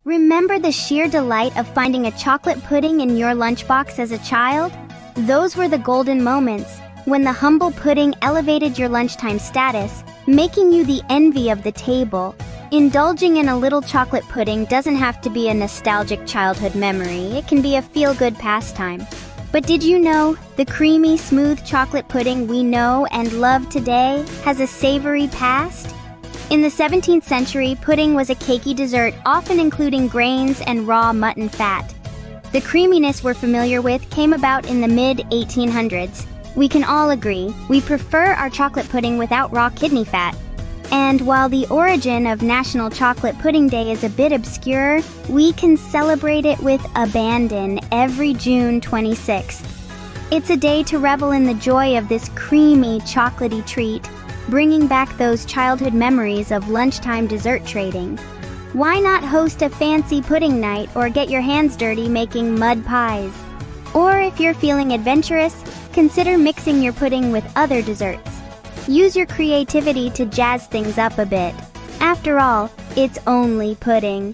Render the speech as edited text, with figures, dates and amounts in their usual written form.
Remember the sheer delight of finding a chocolate pudding in your lunchbox as a child? Those were the golden moments, when the humble pudding elevated your lunchtime status, making you the envy of the table. Indulging in a little chocolate pudding doesn't have to be a nostalgic childhood memory, it can be a feel-good pastime. But did you know, the creamy, smooth chocolate pudding we know and love today has a savory past? In the 17th century, pudding was a cakey dessert, often including grains and raw mutton fat. The creaminess we're familiar with came about in the mid-1800s. We can all agree, we prefer our chocolate pudding without raw kidney fat. And while the origin of National Chocolate Pudding Day is a bit obscure, we can celebrate it with abandon every June 26th. It's a day to revel in the joy of this creamy, chocolatey treat, bringing back those childhood memories of lunchtime dessert trading. Why not host a fancy pudding night or get your hands dirty making mud pies? Or if you're feeling adventurous, consider mixing your pudding with other desserts. Use your creativity to jazz things up a bit. After all, it's only pudding.